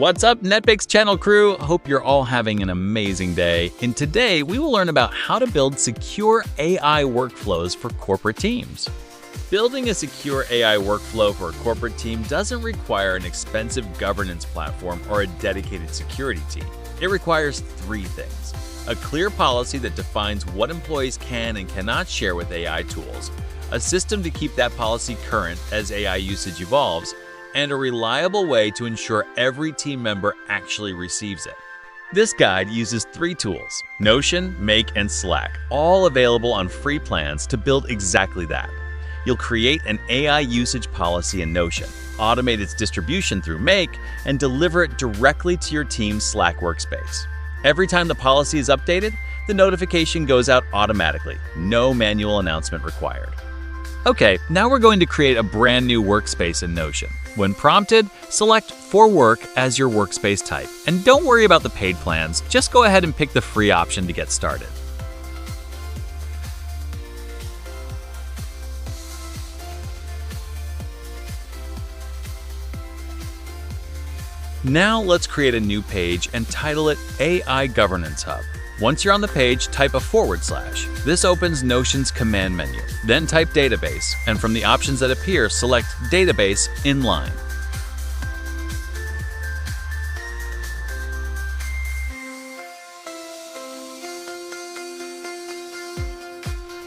What's up, NetBakes channel crew? Hope you're all having an amazing day. And today, we will learn about how to build secure AI workflows for corporate teams. Building a secure AI workflow for a corporate team doesn't require an expensive governance platform or a dedicated security team. It requires three things: a clear policy that defines what employees can and cannot share with AI tools, a system to keep that policy current as AI usage evolves, and a reliable way to ensure every team member actually receives it. This guide uses three tools: Notion, Make, and Slack, all available on free plans to build exactly that. You'll create an AI usage policy in Notion, automate its distribution through Make, and deliver it directly to your team's Slack workspace. Every time the policy is updated, the notification goes out automatically, no manual announcement required. Okay, now we're going to create a brand new workspace in Notion. When prompted, select For Work as your workspace type. And don't worry about the paid plans, just go ahead and pick the free option to get started. Now let's create a new page and title it AI Governance Hub. Once you're on the page, type a /. This opens Notion's command menu. Then type database, and from the options that appear, select Database Inline.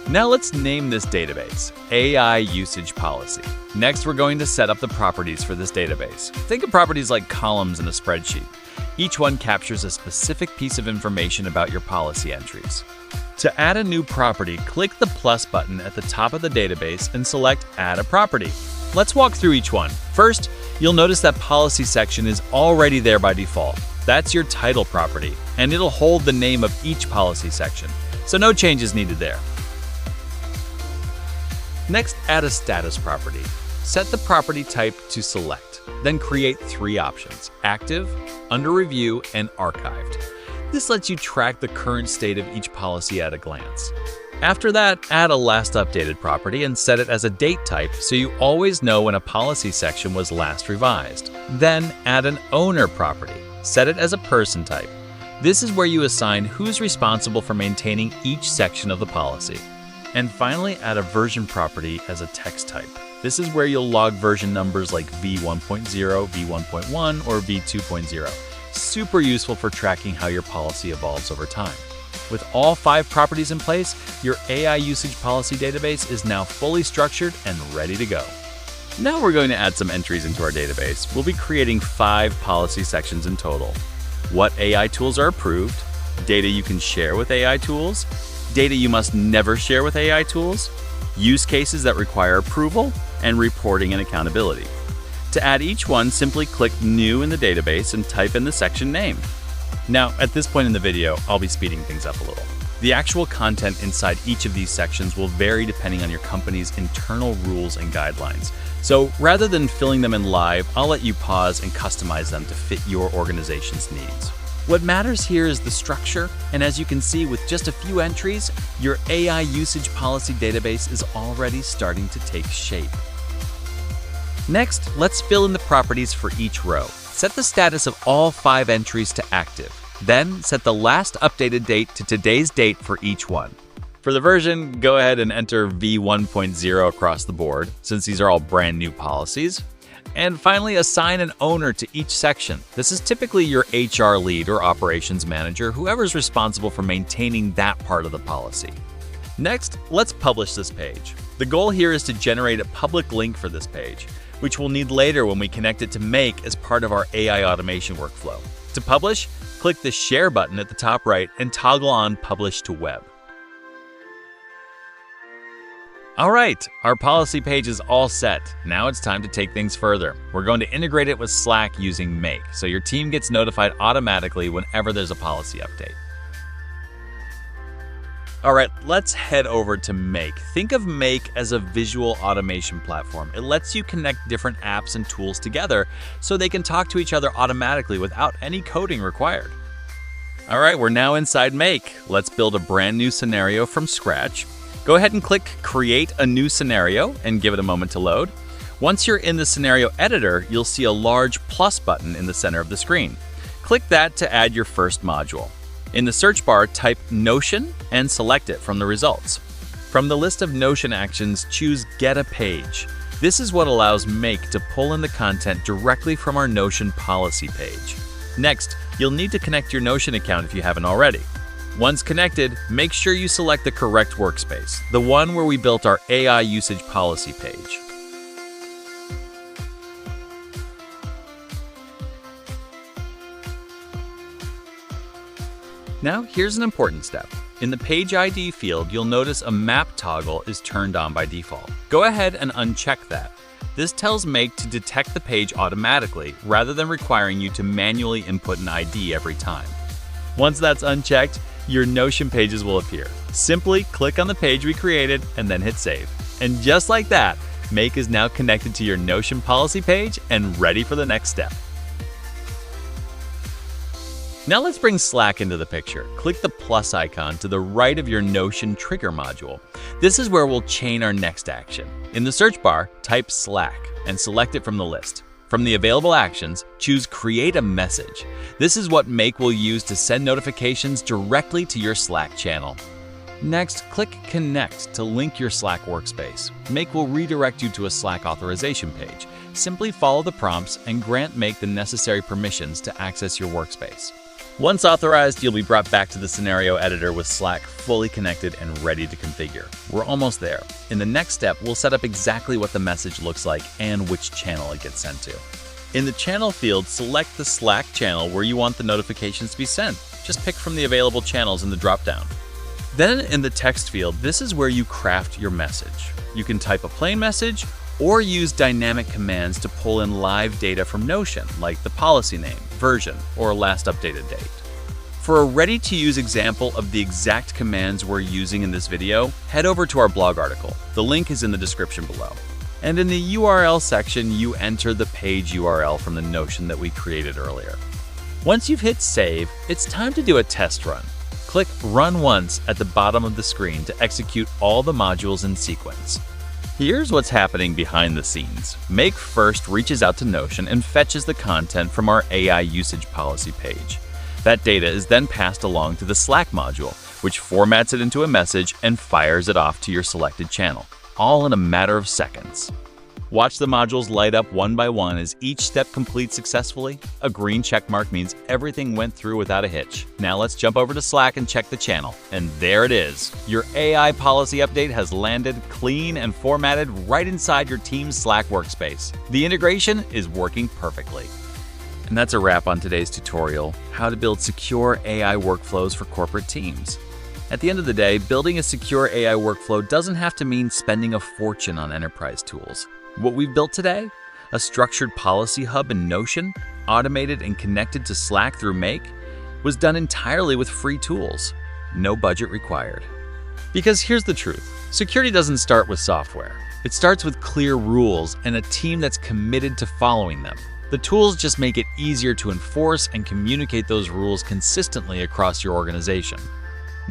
Now let's name this database AI Usage Policy. Next, we're going to set up the properties for this database. Think of properties like columns in a spreadsheet. Each one captures a specific piece of information about your policy entries. To add a new property, click the plus button at the top of the database and select Add a Property. Let's walk through each one. First, you'll notice that policy section is already there by default. That's your title property, and it'll hold the name of each policy section, so no changes needed there. Next, add a status property. Set the property type to Select, then create three options: Active, Under Review, and Archived. This lets you track the current state of each policy at a glance. After that, add a Last Updated property and set it as a date type so you always know when a policy section was last revised. Then add an Owner property. Set it as a Person type. This is where you assign who's responsible for maintaining each section of the policy. And finally, add a Version property as a text type. This is where you'll log version numbers like v1.0, v1.1, or v2.0. Super useful for tracking how your policy evolves over time. With all 5 properties in place, your AI usage policy database is now fully structured and ready to go. Now we're going to add some entries into our database. We'll be creating 5 policy sections in total: what AI tools are approved, data you can share with AI tools, data you must never share with AI tools, use cases that require approval, and reporting and accountability. To add each one, simply click New in the database and type in the section name. Now, at this point in the video, I'll be speeding things up a little. The actual content inside each of these sections will vary depending on your company's internal rules and guidelines. So rather than filling them in live, I'll let you pause and customize them to fit your organization's needs. What matters here is the structure, and as you can see, with just a few entries, your AI usage policy database is already starting to take shape. Next, let's fill in the properties for each row. Set the status of all 5 entries to active. Then set the last updated date to today's date for each one. For the version, go ahead and enter v1.0 across the board, since these are all brand new policies. And finally, assign an owner to each section. This is typically your HR lead or operations manager, whoever's responsible for maintaining that part of the policy. Next, let's publish this page. The goal here is to generate a public link for this page, which we'll need later when we connect it to Make as part of our AI automation workflow. To publish, click the Share button at the top right and toggle on Publish to Web. All right, our policy page is all set. Now it's time to take things further. We're going to integrate it with Slack using Make, so your team gets notified automatically whenever there's a policy update. All right, let's head over to Make. Think of Make as a visual automation platform. It lets you connect different apps and tools together so they can talk to each other automatically without any coding required. All right, we're now inside Make. Let's build a brand new scenario from scratch. Go ahead and click Create a New Scenario and give it a moment to load. Once you're in the scenario editor, you'll see a large plus button in the center of the screen. Click that to add your first module. In the search bar, type Notion and select it from the results. From the list of Notion actions, choose Get a Page. This is what allows Make to pull in the content directly from our Notion policy page. Next, you'll need to connect your Notion account if you haven't already. Once connected, make sure you select the correct workspace, the one where we built our AI usage policy page. Now, here's an important step. In the Page ID field, you'll notice a map toggle is turned on by default. Go ahead and uncheck that. This tells Make to detect the page automatically, rather than requiring you to manually input an ID every time. Once that's unchecked, your Notion pages will appear. Simply click on the page we created and then hit Save. And just like that, Make is now connected to your Notion policy page and ready for the next step. Now let's bring Slack into the picture. Click the plus icon to the right of your Notion trigger module. This is where we'll chain our next action. In the search bar, type Slack and select it from the list. From the available actions, choose Create a Message. This is what Make will use to send notifications directly to your Slack channel. Next, click Connect to link your Slack workspace. Make will redirect you to a Slack authorization page. Simply follow the prompts and grant Make the necessary permissions to access your workspace. Once authorized, you'll be brought back to the scenario editor with Slack fully connected and ready to configure. We're almost there. In the next step, we'll set up exactly what the message looks like and which channel it gets sent to. In the channel field, select the Slack channel where you want the notifications to be sent. Just pick from the available channels in the dropdown. Then in the text field, this is where you craft your message. You can type a plain message or use dynamic commands to pull in live data from Notion, like the policy name, version, or last updated date. For a ready-to-use example of the exact commands we're using in this video, head over to our blog article. The link is in the description below. And in the URL section, you enter the page URL from the Notion that we created earlier. Once you've hit Save, it's time to do a test run. Click Run Once at the bottom of the screen to execute all the modules in sequence. Here's what's happening behind the scenes. Make first reaches out to Notion and fetches the content from our AI usage policy page. That data is then passed along to the Slack module, which formats it into a message and fires it off to your selected channel, all in a matter of seconds. Watch the modules light up one by one as each step completes successfully. A green check mark means everything went through without a hitch. Now let's jump over to Slack and check the channel. And there it is. Your AI policy update has landed clean and formatted right inside your team's Slack workspace. The integration is working perfectly. And that's a wrap on today's tutorial, how to build secure AI workflows for corporate teams. At the end of the day, building a secure AI workflow doesn't have to mean spending a fortune on enterprise tools. What we've built today, a structured policy hub in Notion, automated and connected to Slack through Make, was done entirely with free tools. No budget required. Because here's the truth, security doesn't start with software. It starts with clear rules and a team that's committed to following them. The tools just make it easier to enforce and communicate those rules consistently across your organization.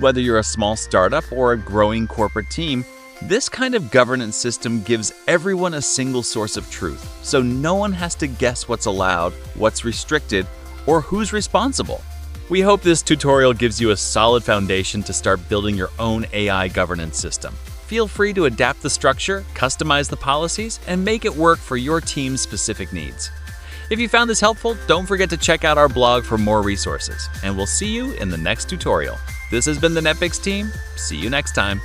Whether you're a small startup or a growing corporate team, this kind of governance system gives everyone a single source of truth, so no one has to guess what's allowed, what's restricted, or who's responsible. We hope this tutorial gives you a solid foundation to start building your own AI governance system. Feel free to adapt the structure, customize the policies, and make it work for your team's specific needs. If you found this helpful, don't forget to check out our blog for more resources, and we'll see you in the next tutorial. This has been the NetBix team. See you next time.